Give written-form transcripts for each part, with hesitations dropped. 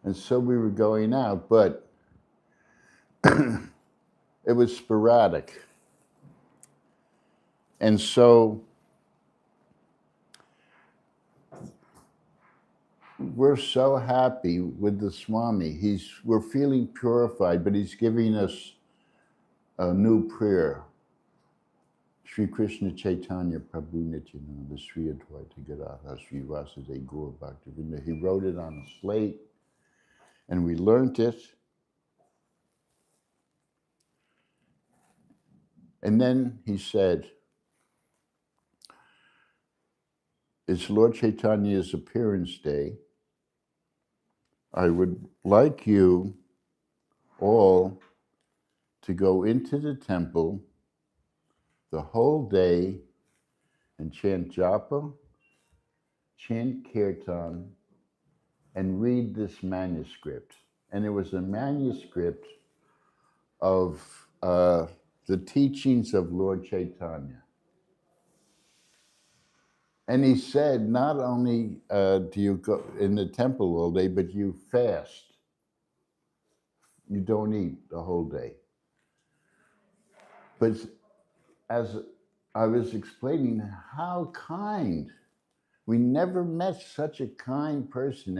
And so we were going out, but it was sporadic. And so we're so happy with the Swami. We're feeling purified, but he's giving us a new prayer. Sri Krishna Chaitanya Prabhu Nityananda Sri Advaita Gadadhar Sri Vasudeva Gaur Bhaktivinoda. He wrote it on a slate, and we learned it. And then he said, it's Lord Chaitanya's appearance day. I would like you all to go into the temple the whole day and chant japa, chant kirtan, and read this manuscript. And it was a manuscript of the teachings of Lord Chaitanya. And he said, not only do you go in the temple all day, but you fast. You don't eat the whole day. But as I was explaining, how kind. We never met such a kind person,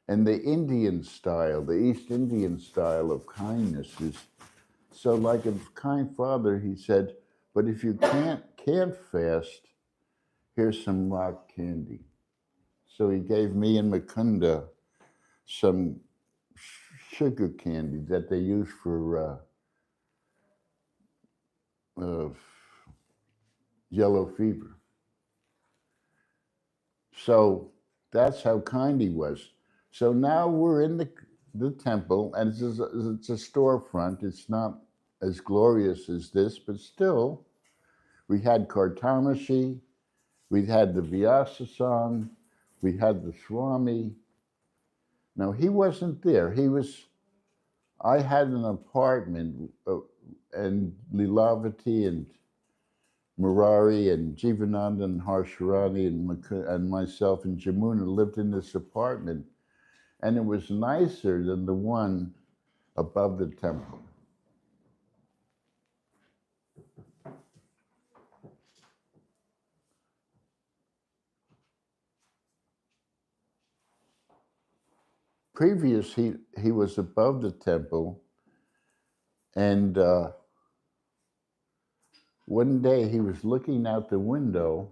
and the Indian style, the East Indian style of kindness is so like a kind father. He said, but if you can't fast, here's some rock candy. So he gave me and Mukunda some sugar candy that they use for yellow fever. So that's how kind he was. So now we're in the temple, and it's a storefront. It's not as glorious as this, but still, we had Kartamashi, we had the Vyasa song, we had the Swami. Now, he wasn't there. I had an apartment, and Lilavati and Murari and Jivananda and Harsharani and myself and Jamuna lived in this apartment, and it was nicer than the one above the temple. Previous, he was above the temple, and one day he was looking out the window,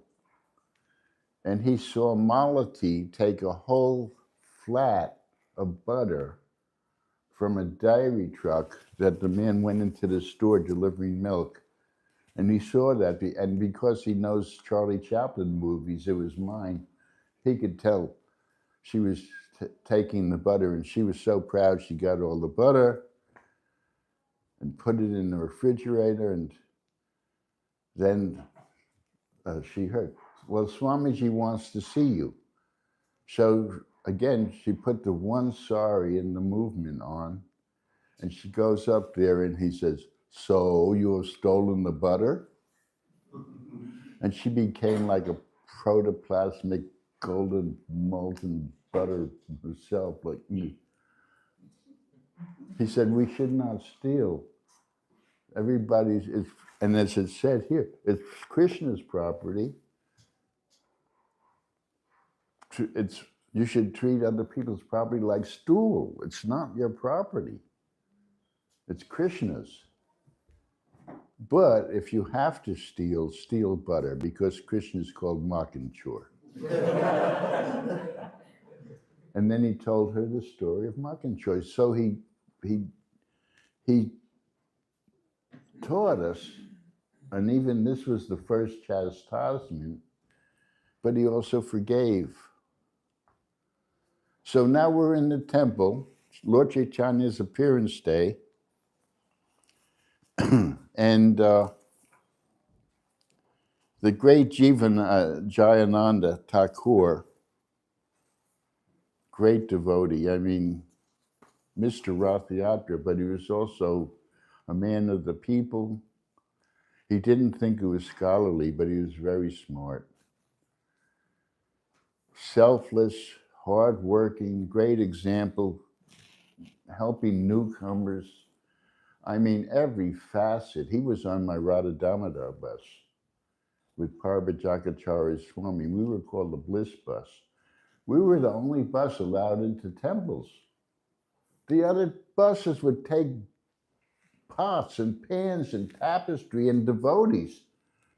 and he saw Malati take a whole flat of butter from a dairy truck that the man went into the store delivering milk. And he saw that, and because he knows Charlie Chaplin movies, it was mine. He could tell she was taking the butter, and she was so proud she got all the butter and put it in the refrigerator, and then she heard, well, Swamiji wants to see you. So again, she put the one sari in the movement on, and she goes up there, and he says, so you have stolen the butter? And she became like a protoplasmic golden molten butter herself, like me. He said, we should not steal. Everybody's, and as it said here, it's Krishna's property. You should treat other people's property like stool. It's not your property. It's Krishna's. But if you have to steal butter, because Krishna is called Makanchor. And then he told her the story of Makanchor. So he taught us, and even this was the first chastisement, but he also forgave. So now we're in the temple, Lord Chaitanya's appearance day, and the great Jayananda Thakur, great devotee, I mean, Mr. Rathayatra, but he was also a man of the people. He didn't think he was scholarly, but he was very smart. Selfless, hardworking, great example, helping newcomers. I mean, every facet. He was on my Radha Damodar bus with Parvajakacharya Swami. We were called the Bliss Bus. We were the only bus allowed into temples. The other buses would take pots and pans and tapestry and devotees.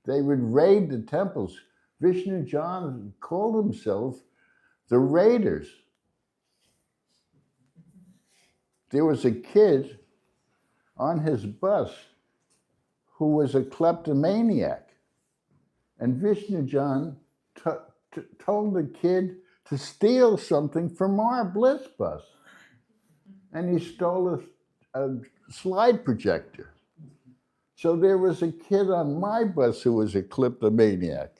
They would raid the temples. Vishnu John called himself the Raiders. There was a kid on his bus who was a kleptomaniac. And Vishnu John told the kid to steal something from our Bliss bus. And he stole a slide projector. So there was a kid on my bus who was a kleptomaniac.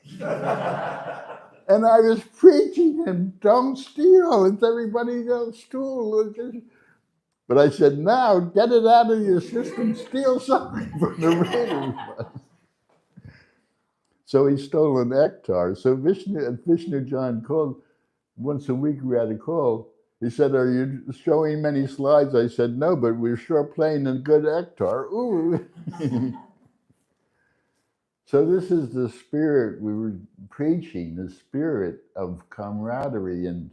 And I was preaching him, don't steal, it's everybody else steal. But I said, now get it out of your system, steal something from the Raiders bus. So he stole an Ektar. So Vishnu John called, once a week we had a call. He said, are you showing many slides? I said, no, but we're sure playing a good Ektar. Ooh. So this is the spirit we were preaching, the spirit of camaraderie. And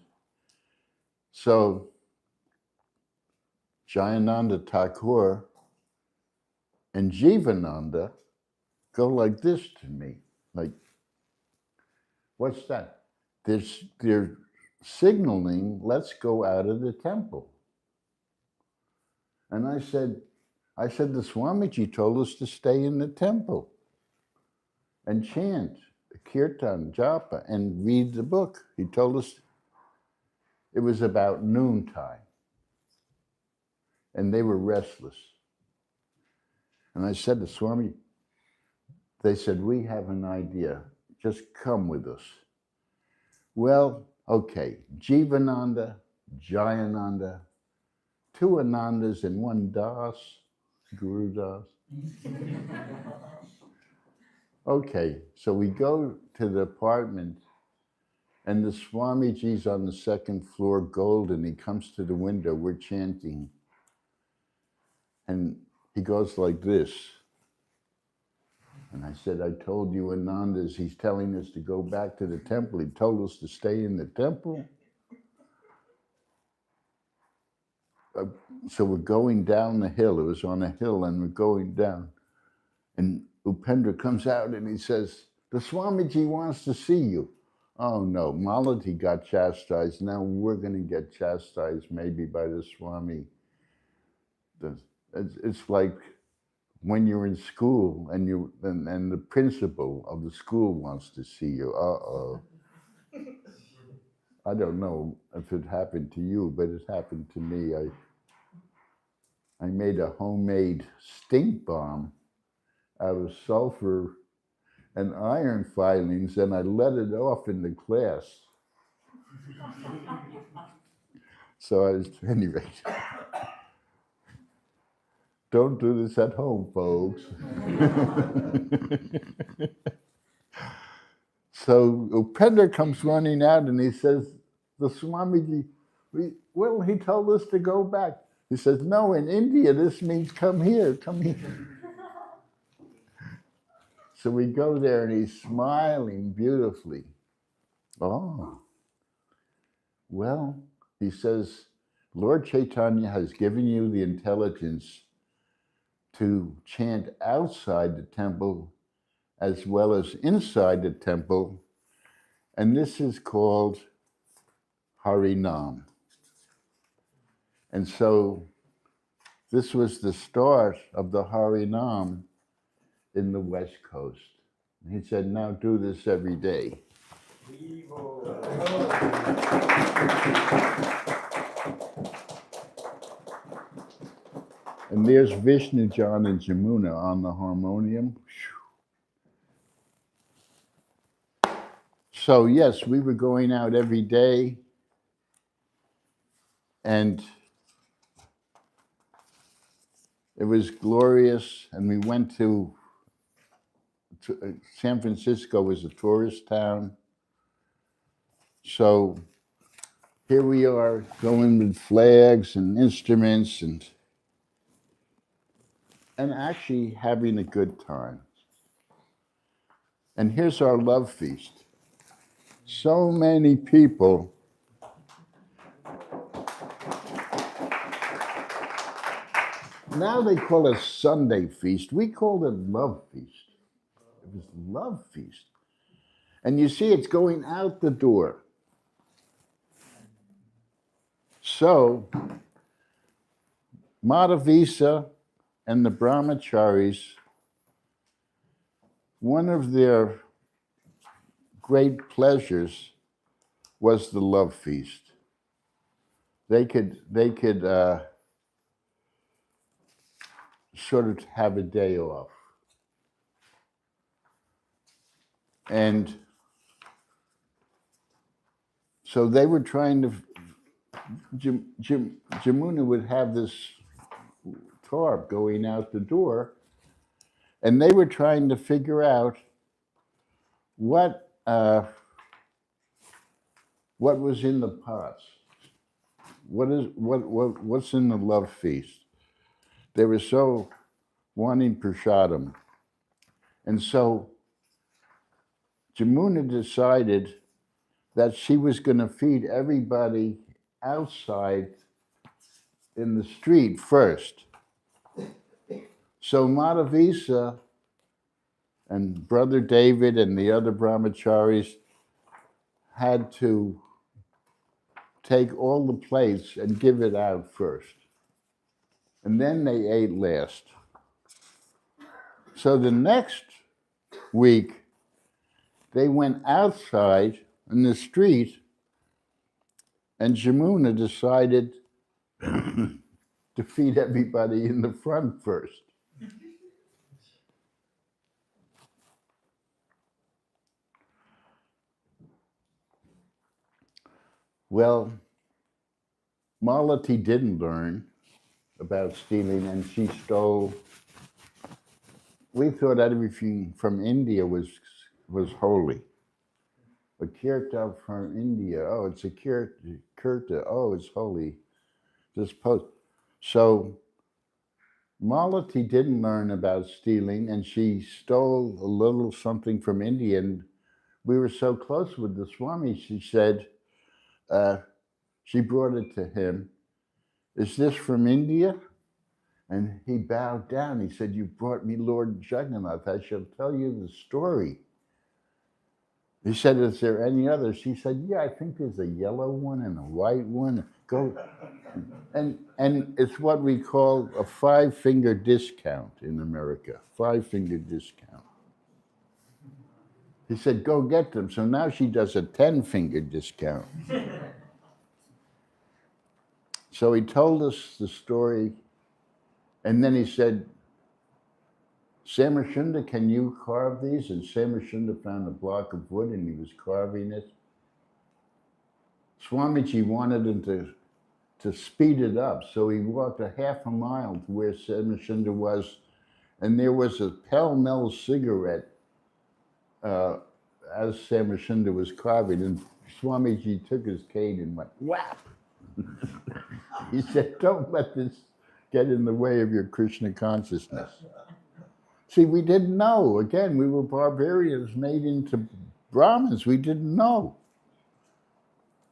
so Jayananda Thakur and Jivananda go like this to me, like, what's that? They're signaling, let's go out of the temple. And I said, the Swamiji told us to stay in the temple and chant, kirtan, japa, and read the book. He told us it was about noontime. And they were restless. And I said to Swami, they said, we have an idea. Just come with us. Well, okay, Jivananda, Jayananda, two Anandas and one Das, Guru Das. Okay, so we go to the apartment and the Swamiji's on the second floor, golden. He comes to the window, we're chanting. And he goes like this. And I said, I told you Anandas, he's telling us to go back to the temple. He told us to stay in the temple. So we're going down the hill. It was on a hill and we're going down. And Upendra comes out and he says, the Swamiji wants to see you. Oh no, Malati got chastised. Now we're going to get chastised maybe by the Swami. It's like when you're in school and the principal of the school wants to see you. Uh-oh. I don't know if it happened to you, but it happened to me. I made a homemade stink bomb out of sulfur and iron filings, and I let it off in the class. So anyway, don't do this at home, folks. So Upendra comes running out and he says, the Swamiji, well, he told us to go back. He says, no, in India, this means come here, come here. So we go there and he's smiling beautifully. Oh, well, he says, Lord Chaitanya has given you the intelligence to chant outside the temple as well as inside the temple, and this is called Harinam. And so this was the start of the Harinam in the West Coast. He said, now do this every day. And there's Vishnu, John, and Jamuna on the harmonium. So yes, we were going out every day, and it was glorious. And we went to San Francisco was a tourist town. So here we are going with flags and instruments and actually having a good time. And here's our love feast. So many people now they call it Sunday feast. We called it love feast. It was love feast. And you see it's going out the door. So Madhavisa and the brahmacharis, one of their great pleasures was the love feast. They could sort of have a day off. And so they were trying to, Jamuna would have this tarp going out the door, and they were trying to figure out what was in the pots. What's in the love feast? They were so wanting prasadam. And so Jamuna decided that she was going to feed everybody outside in the street first. So Madhavisa and Brother David and the other brahmacharis had to take all the plates and give it out first. And then they ate last. So the next week, they went outside in the street, and Jamuna decided to feed everybody in the front first. Well, Malati didn't learn about stealing, and she stole. We thought everything from India was holy. A kirta from India, oh, it's a kirta, oh, it's holy. This post. So Malati didn't learn about stealing, and she stole a little something from India. And we were so close with the Swami, she said, she brought it to him. Is this from India? And he bowed down. He said, you brought me Lord Jagannath. I shall tell you the story. He said, is there any others? She said, yeah, I think there's a yellow one and a white one. Go. And it's what we call a 5-finger discount in America, 5-finger discount. He said, go get them. So now she does a 10-finger discount. So he told us the story, and then he said, Samarshunda, can you carve these? And Samarshunda found a block of wood and he was carving it. Swamiji wanted him to speed it up, so he walked a half a mile to where Samarshunda was, and there was a pell-mell cigarette as Samarshunda was carving, and Swamiji took his cane and went, whap! He said, don't let this get in the way of your Krishna consciousness. See, we didn't know. Again, we were barbarians made into Brahmins. We didn't know.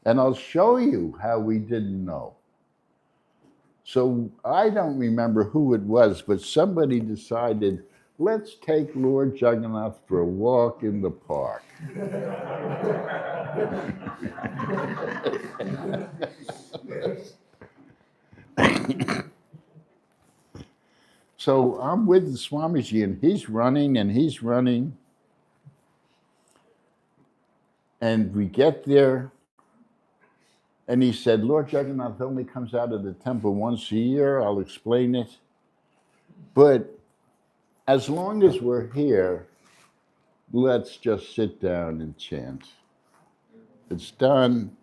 And I'll show you how we didn't know. So I don't remember who it was, but somebody decided, let's take Lord Jagannath for a walk in the park. So I'm with the Swamiji, and he's running, and we get there, and he said, Lord Jagannath only comes out of the temple once a year. I'll explain it. But as long as we're here, let's just sit down and chant. It's done.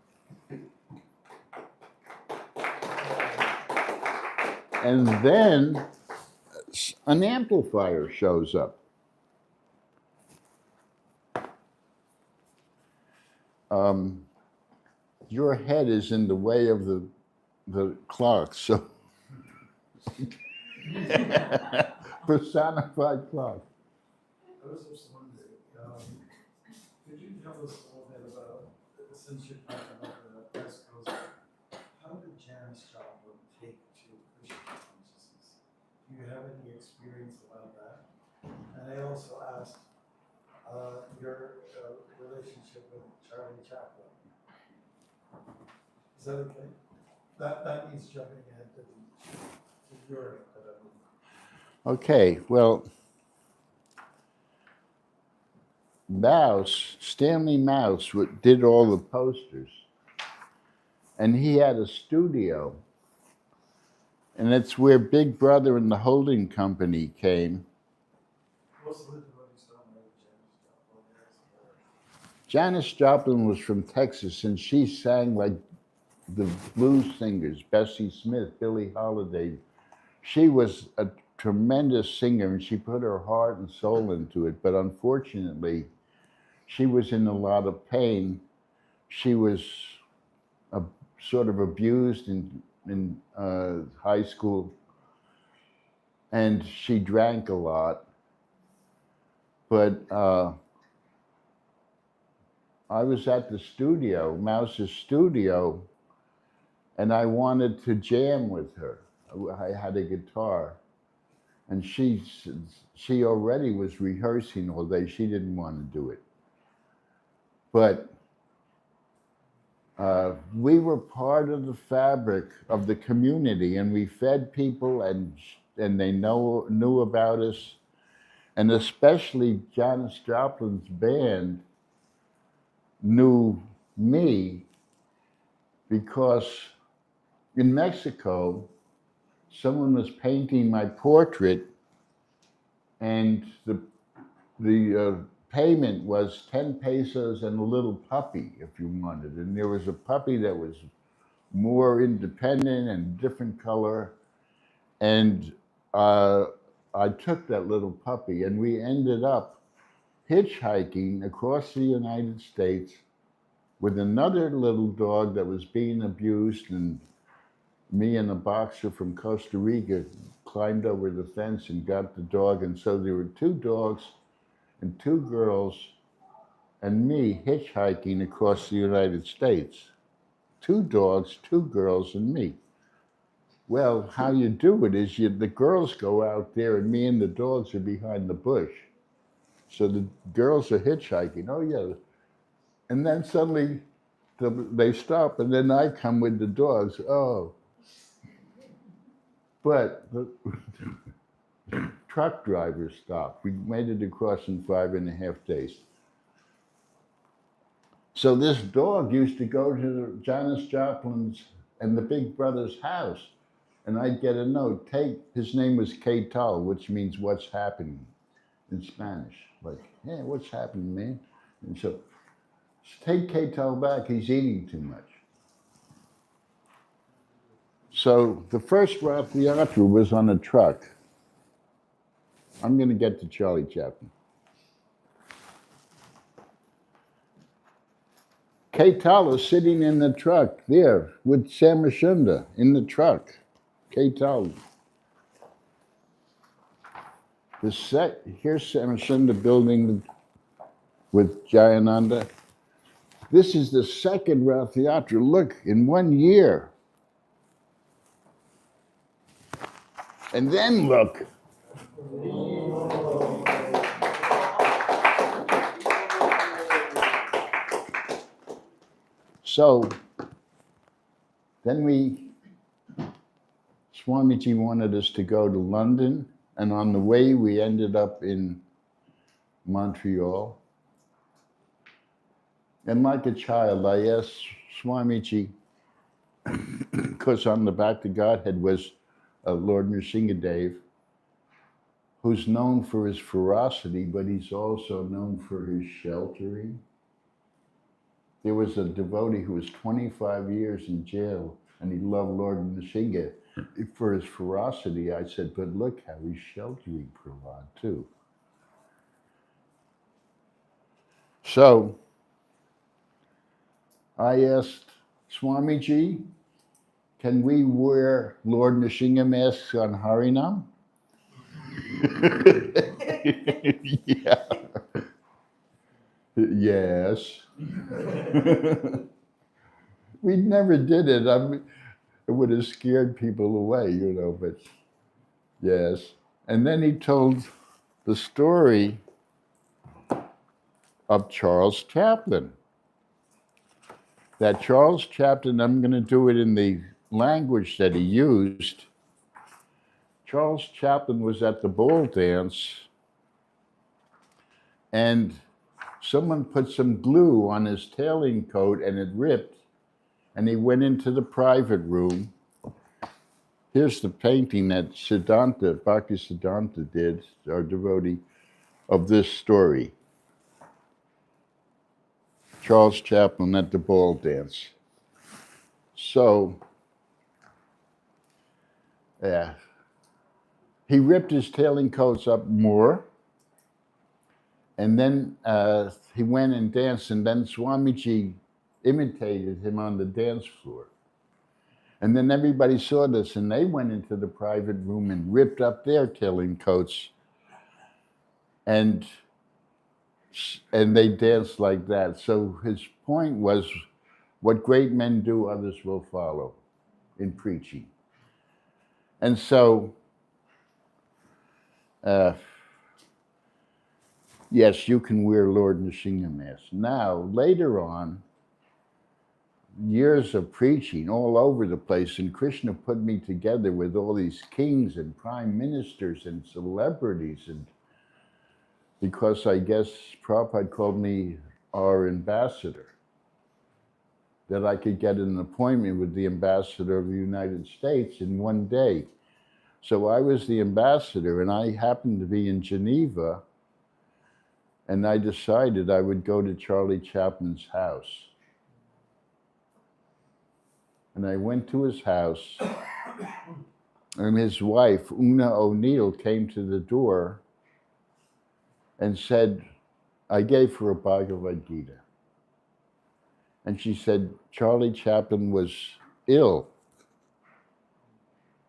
And then an amplifier shows up. your head is in the way of the clock, so personified clock. I was just wondering, could you tell us a little bit about, since you're talking about the West Coast, how did Janis Joplin take to Christian consciousness? Do you have any experience about that? And I also asked your relationship with Charlie Chaplin. Is that okay? That needs jumping ahead to your. Okay, well, Stanley Mouse, did all the posters, and he had a studio, and that's where Big Brother and the holding company came. What's the Janis Joplin? Janis Joplin was from Texas, and she sang like the blues singers, Bessie Smith, Billie Holiday. She was a tremendous singer, and she put her heart and soul into it, but unfortunately, she was in a lot of pain. She was sort of abused in high school, and she drank a lot. But I was at the studio, Mouse's studio, and I wanted to jam with her. I had a guitar, and she already was rehearsing all day. She didn't want to do it. But we were part of the fabric of the community, and we fed people, and they knew about us, and especially Janis Joplin's band knew me because in Mexico, someone was painting my portrait, and the payment was 10 pesos and a little puppy, if you wanted. And there was a puppy that was more independent and different color. And I took that little puppy, and we ended up hitchhiking across the United States with another little dog that was being abused, and me and a boxer from Costa Rica climbed over the fence and got the dog. And so there were 2 dogs and 2 girls and me hitchhiking across the United States. 2 dogs, 2 girls, and me. Well, how you do it is the girls go out there, and me and the dogs are behind the bush. So the girls are hitchhiking. Oh yeah. And then suddenly they stop, and then I come with the dogs. Oh. But the truck driver stopped. We made it across in 5.5 days. So this dog used to go to Janis Joplin's and the Big Brother's house, and I'd get a note. His name was ¿Qué tal?, which means what's happening in Spanish. Like, hey, what's happening, man? And so, take ¿Qué tal? Back, he's eating too much. So the first Ralph Theatre was on a truck. I'm going to get to Charlie Chaplin. ¿Qué tal? Is sitting in the truck there with Samashunda in the truck. ¿Qué tal? Here's Samashunda building with Jayananda. This is the second Ralph Theatre. Look, in 1 year. And then look. So then Swamiji wanted us to go to London, and on the way we ended up in Montreal. And like a child, I asked Swamiji, because on the back of Godhead was Lord Nrsingadev, who's known for his ferocity, but he's also known for his sheltering. There was a devotee who was 25 years in jail, and he loved Lord Nrsinga for his ferocity. I said, but look how he's sheltering Prahlad too. So I asked Swamiji, can we wear Lord Nrsimha masks on Harinam? Yeah. Yes. We never did it. It would have scared people away, but yes. And then he told the story of Charles Chaplin. That Charles Chaplin, I'm going to do it in the language that he used. Charles Chaplin was at the ball dance, and someone put some glue on his tailing coat and it ripped, and he went into the private room. Here's the painting that Siddhanta, Bhakti Siddhanta did, our devotee, of this story. Charles Chaplin at the ball dance. So, yeah, he ripped his tailing coats up more, and then he went and danced, and then Swamiji imitated him on the dance floor. And then everybody saw this, and they went into the private room and ripped up their tailing coats, and they danced like that. So his point was, what great men do, others will follow in preaching. And so, yes, you can wear Lord Nrsimha mask. Now, later on, years of preaching all over the place, and Krishna put me together with all these kings and prime ministers and celebrities, and because I guess Prabhupada called me our ambassador, that I could get an appointment with the ambassador of the United States in one day. So I was the ambassador, and I happened to be in Geneva, and I decided I would go to Charlie Chaplin's house. And I went to his house, and his wife, Una O'Neill, came to the door and said, I gave her a Bhagavad Gita. And she said, Charlie Chaplin was ill.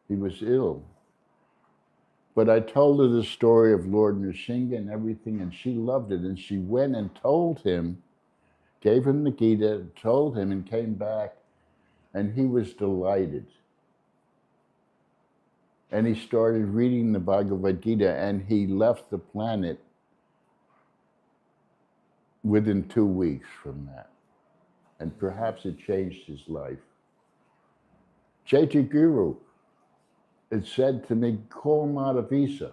He was ill. But I told her the story of Lord Nrsimha and everything, and she loved it. And she went and told him, gave him the Gita, told him, and came back, and he was delighted. And he started reading the Bhagavad Gita, and he left the planet within 2 weeks from that. And perhaps it changed his life. Chaitya, it said to me, call Madhavisa.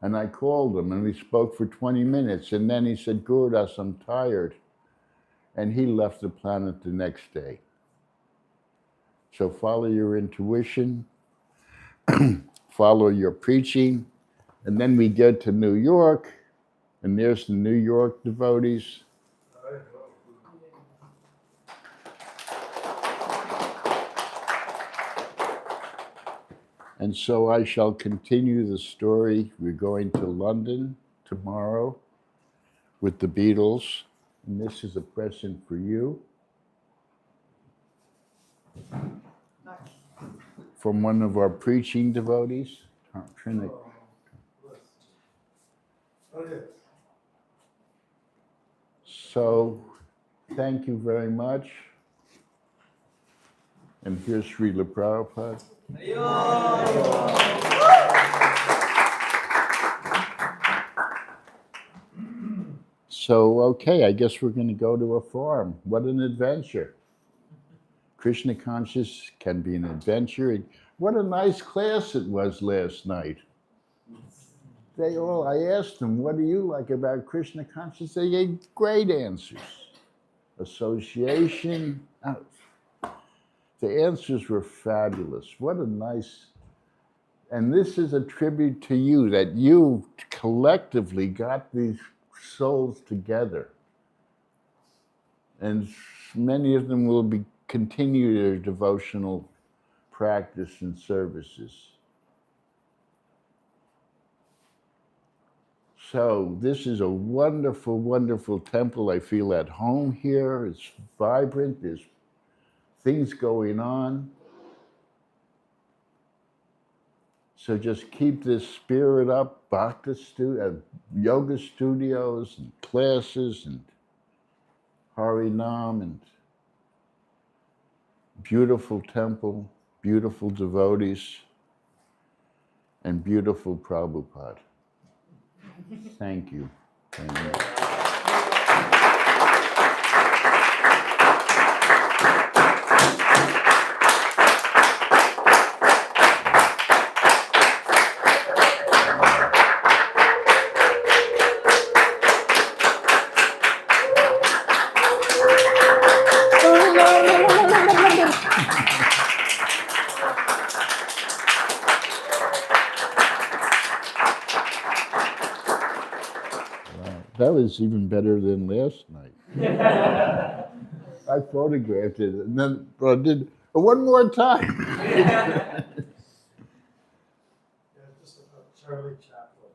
And I called him, and we spoke for 20 minutes. And then he said, Gurudas, I'm tired. And he left the planet the next day. So follow your intuition, follow your preaching. And then we get to New York, and there's the New York devotees. And so I shall continue the story. We're going to London tomorrow with the Beatles. And this is a present for you from one of our preaching devotees, Trinity. So thank you very much. And here's Srila Prabhupada. So, okay, I guess we're going to go to a farm. What an adventure. Krishna conscious can be an adventure. What a nice class it was last night. I asked them, what do you like about Krishna conscious? They gave great answers. Association. The answers were fabulous. What a nice, and this is a tribute to you, that you collectively got these souls together. And many of them will continue their devotional practice and services. So this is a wonderful, wonderful temple. I feel at home here. It's vibrant. There's things going on. So just keep this spirit up, yoga studios and classes and Harinam and beautiful temple, beautiful devotees, and beautiful Prabhupada. Thank you. Amen. That was even better than last night. I photographed it and then I did one more time. Yeah, just about Charlie Chaplin.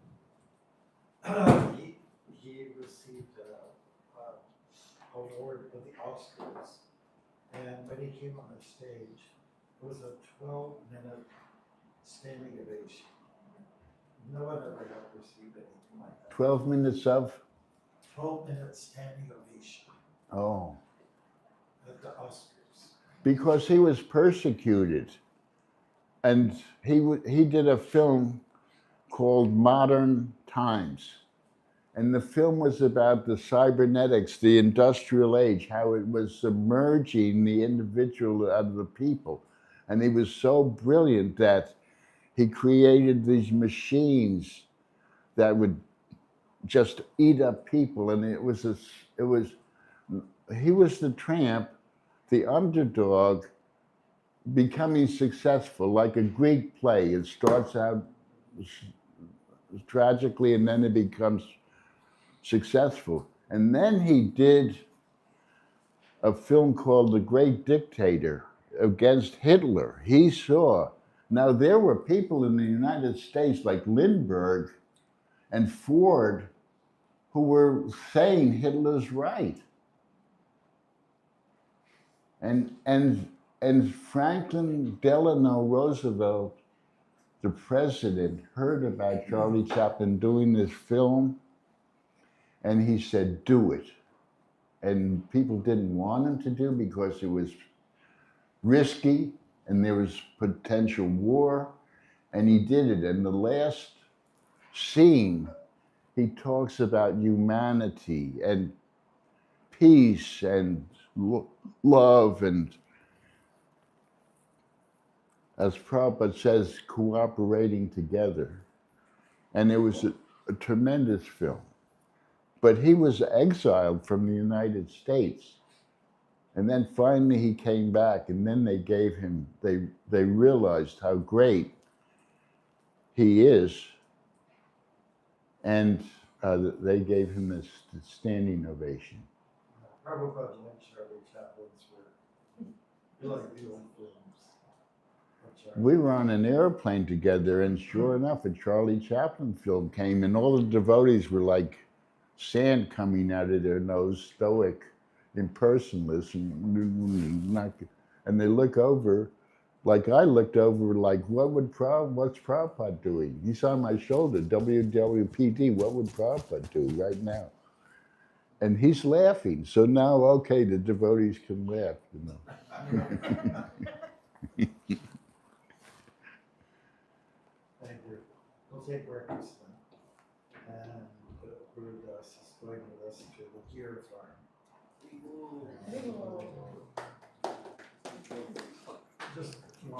He received a award with the Oscars, and when he came on the stage, it was a 12-minute standing ovation. No one ever had received anything like that. 12 minutes of? 12-minute standing ovation Oh. at the Oscars. Because he was persecuted. And he did a film called Modern Times. And the film was about the cybernetics, the industrial age, how it was submerging the individual out of the people. And he was so brilliant that he created these machines that would just eat up people. And he was the tramp, the underdog, becoming successful, like a Greek play. It starts out tragically and then it becomes successful. And then he did a film called The Great Dictator against Hitler. He saw, now there were people in the United States like Lindbergh and Ford who were saying Hitler's right. And Franklin Delano Roosevelt, the president, heard about Charlie Chaplin doing this film, and he said, do it. And people didn't want him to do because it was risky and there was potential war, and he did it. And the last scene, he talks about humanity and peace and love and, as Prabhupada says, cooperating together. And it was a tremendous film. But he was exiled from the United States. And then finally he came back, and then they gave him, they realized how great he is. And they gave him this standing ovation. Prabhupada liked Charlie Chaplin's work. He liked the old films. We were on an airplane together, and sure enough, a Charlie Chaplin film came, and all the devotees were like sand coming out of their nose, stoic, impersonless, and they look over, like I looked over, like, what's Prabhupada doing? He's on my shoulder, WWPD, what would Prabhupada do right now? And he's laughing, so now, okay, the devotees can laugh, you know. Thank you. We'll take breakfast then. And Gurudas is going with us to the Gear Farm.